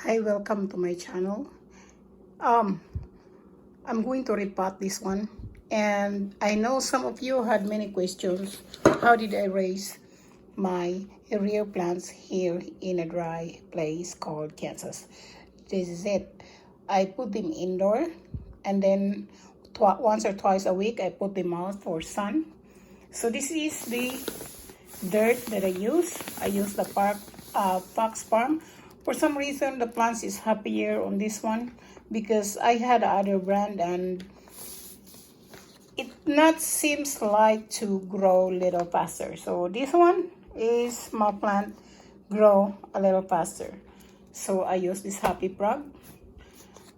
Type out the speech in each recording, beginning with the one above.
Hi, welcome to my channel. Um, I'm going to repot this one, and I know some of you had many questions. How did I raise my real plants here in a dry place called Kansas? This is it. I put them indoor, and then once or twice a week I put them out for sun. So this is the dirt that I use. I use the Fox Farm. For some reason, the plants is happier on this one because I had other brand and it not seems like to grow little faster. So this one is my plant grow a little faster. So I use this Happy Prog.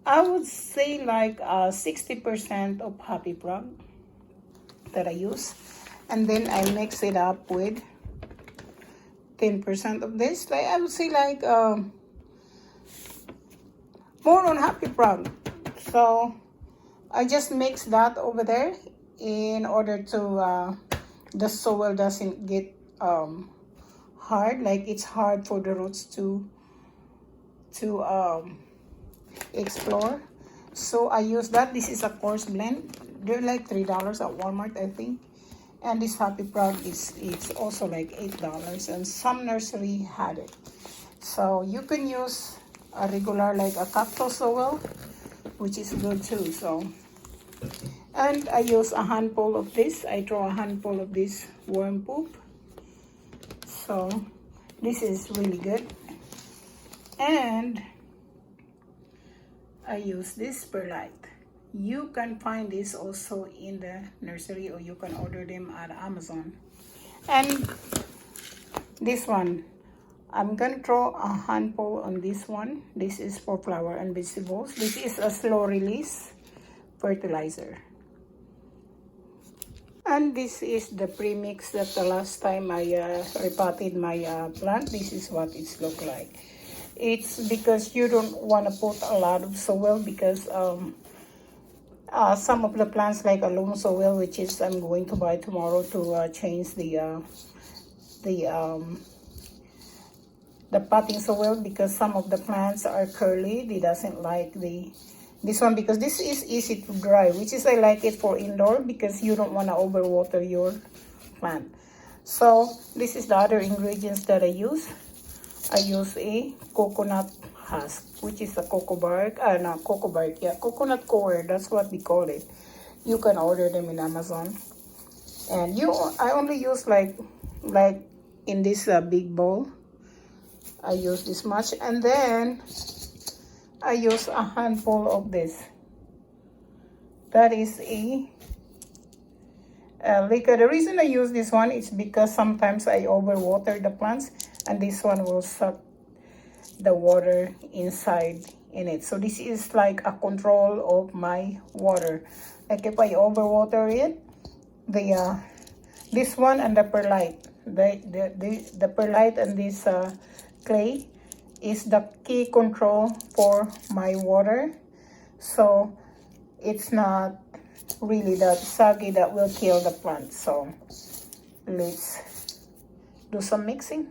I would say like 60% of Happy Prog that I use. And then I mix it up with 10% of this. Like I would say like more on Happy Prog. So I just mix that over there in order to the soil doesn't get hard, like it's hard for the roots to explore. So I use that. This is a coarse blend. They're like $3 at Walmart, I think. And this Happy Prog it's also like $8, and some nursery had it. So you can use a regular like a cactus soil, which is good too. So, and I use a handful of this. I throw a handful of this worm poop. So this is really good. And I use this perlite. You can find this also in the nursery, or you can order them at Amazon. And this one, I'm gonna throw a handful on this one. This is for flower and vegetables. This is a slow release fertilizer. And this is the premix that the last time I repotted my plant. This is what it's look like. It's because you don't want to put a lot of soil because some of the plants like a loam soil, which is I'm going to buy tomorrow to change the potting soil, because some of the plants are curly. They doesn't like this one because this is easy to dry, which is I like it for indoor because you don't want to overwater your plant. So this is the other ingredients that I use. I use a coconut husk, which is a cocoa bark, not cocoa bark, yeah, coconut core, that's what we call it. You can order them in Amazon. And I only use like in this big bowl. I use this much, and then I use a handful of this. That is a liquid. The reason I use this one is because sometimes I overwater the plants, and this one will suck the water inside in it. So this is like a control of my water. Like if I overwater it, this one and the perlite, the perlite and this clay is the key control for my water. So it's not really that soggy that will kill the plant. So let's do some mixing.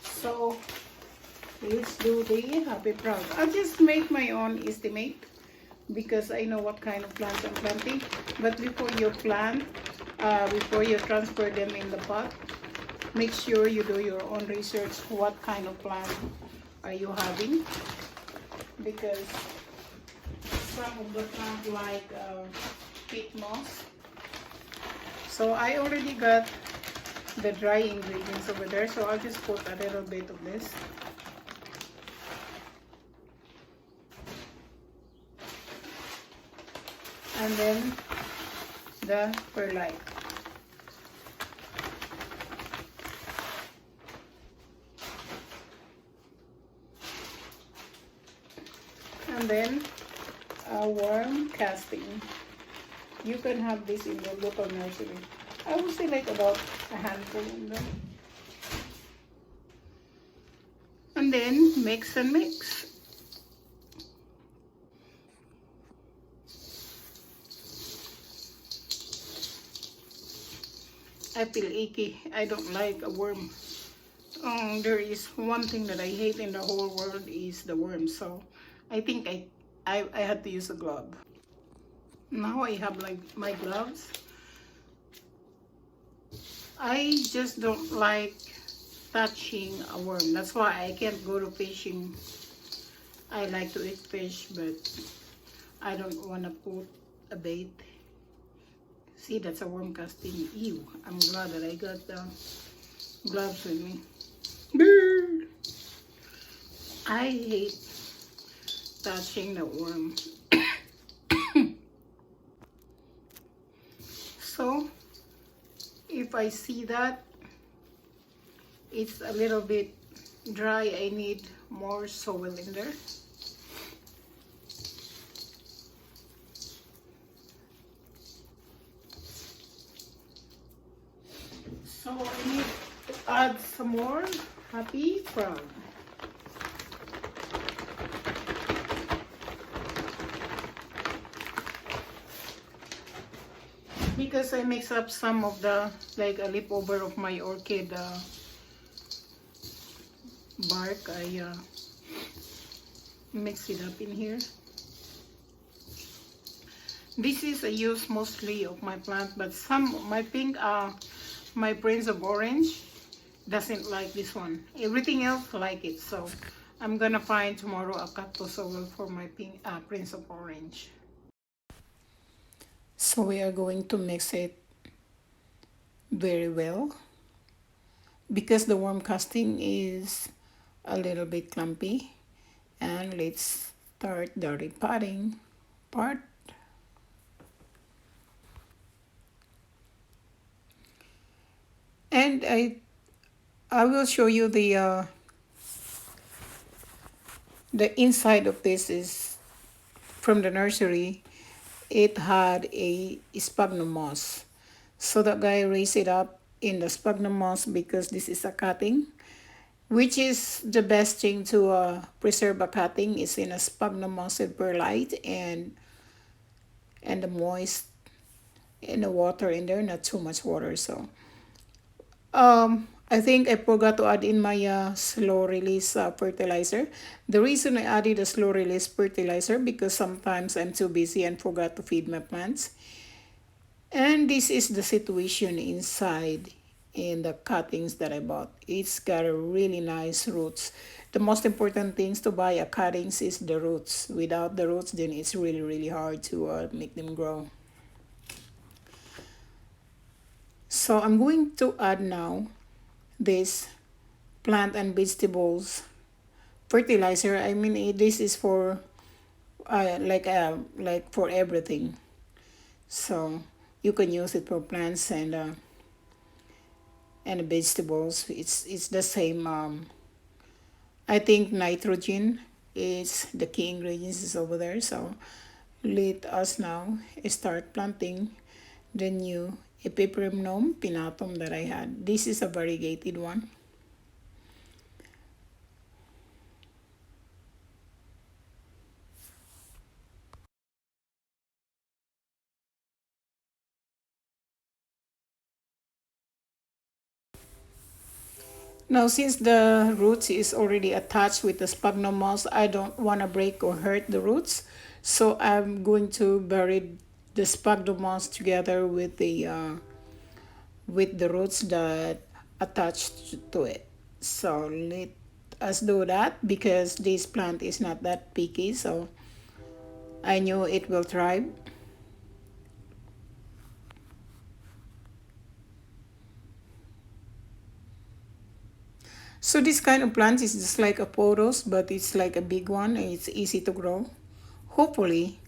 So let's do the Happy Prog. I'll just make my own estimate because I know what kind of plants I'm planting. But before you plant, before you transfer them in the pot, make sure you do your own research. What kind of plant are you having? Because some of the plants like peat moss. So I already got the dry ingredients over there, so I'll just put a little bit of this. And then the perlite. And then a worm casting. You can have this in your local nursery. I would say like about a handful in them. And then mix and mix. I feel icky. I don't like a worm There is one thing that I hate in the whole world is the worms. So I think I had to use a glove. Now I have like my gloves. I just don't like touching a worm. That's why I can't go to fishing. I like to eat fish, but I don't want to put a bait. See, that's a worm casting. Ew. I'm glad that I got the gloves with me. Brr. I hate touching the worm. So, if I see that it's a little bit dry, I need more soil in there. So I need to add some more Epipremnum. Because I mix up some of the, like a leftover of my orchid bark, I mix it up in here. This is a use mostly of my plant, but my pink, my Prince of Orange doesn't like this one. Everything else like it, so I'm gonna find tomorrow a cactus soil for my pink, Prince of Orange. So we are going to mix it very well because the worm casting is a little bit clumpy. And let's start the repotting part. And I will show you the inside of this is from the nursery. It had a sphagnum moss. So that guy raised it up in the sphagnum moss because this is a cutting, which is the best thing to preserve a cutting is in a sphagnum moss and perlite and the moist and the water in there, not too much water. So I think I forgot to add in my slow release fertilizer. The reason I added a slow release fertilizer because sometimes I'm too busy and forgot to feed my plants. And this is the situation inside in the cuttings that I bought. It's got a really nice roots. The most important things to buy a cuttings is the roots. Without the roots, then it's really hard to make them grow. So I'm going to add now this plant and vegetables fertilizer. I mean, this is for like for everything. So you can use it for plants and vegetables. It's the same. I think nitrogen is the key ingredients is over there. So let us now start planting the new Epipremnum Pinnatum that I had. This is a variegated one. Now since the roots is already attached with the sphagnum moss, I don't want to break or hurt the roots. So I'm going to bury the sphagnum moss together with the roots that attached to it. So let us do that because this plant is not that picky, so I knew it will thrive. So this kind of plant is just like a pothos, but it's like a big one and it's easy to grow. Hopefully,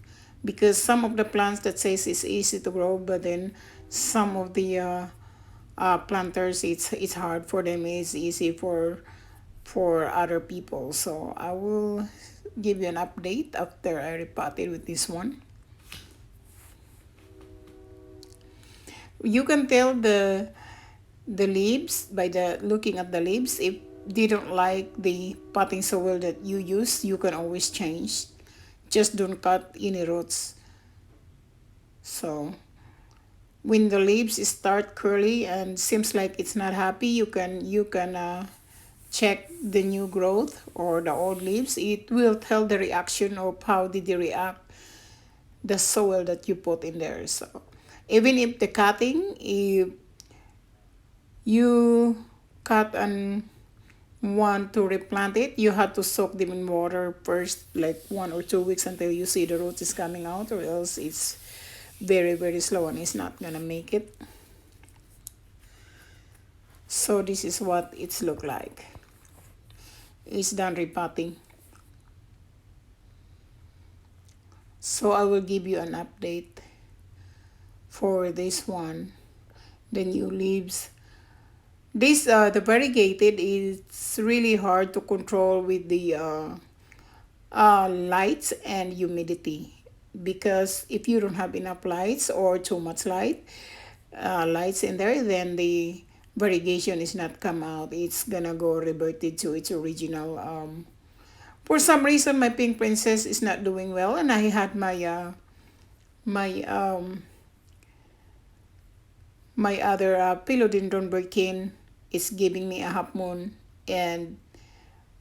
because some of the plants that says it's easy to grow, but then some of the planters it's hard for them. It's easy for other people. So I will give you an update after I repotted with this one. You can tell the leaves by the looking at the leaves. If they don't like the potting soil that you use, you can always change. Just don't cut any roots. So when the leaves start curly and seems like it's not happy, you can check the new growth or the old leaves. It will tell the reaction of how did they react the soil that you put in there. So even if the cutting, if you cut and want to replant it, you have to soak them in water first, like 1 or 2 weeks until you see the roots is coming out, or else it's very, very slow and it's not gonna make it. So this is what it's look like. It's done repotting. So I will give you an update for this one, the new leaves. This the variegated is really hard to control with the lights and humidity, because if you don't have enough lights or too much lights in there, then the variegation is not come out. It's gonna go reverted to its original. For some reason my pink princess is not doing well, and I had my other Philodendron birkin is giving me a half moon, and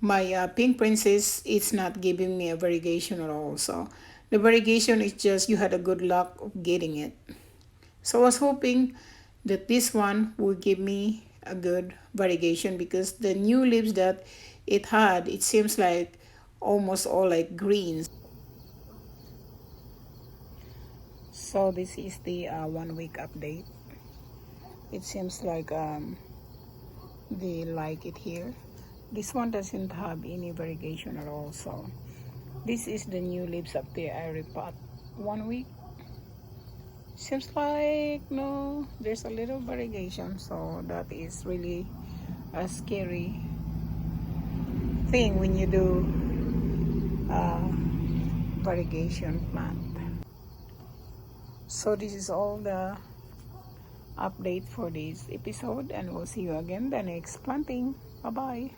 my pink princess it's not giving me a variegation at all. So the variegation is just you had a good luck of getting it. So I was hoping that this one will give me a good variegation, because the new leaves that it had, it seems like almost all like greens. So this is the 1 week update. It seems like they like it here. This one doesn't have any variegation at all. So this is the new leaves up there. I repot 1 week. Seems like no, there's a little variegation. So that is really a scary thing when you do variegation plant. So this is all the update for this episode, and we'll see you again the next planting. Bye bye.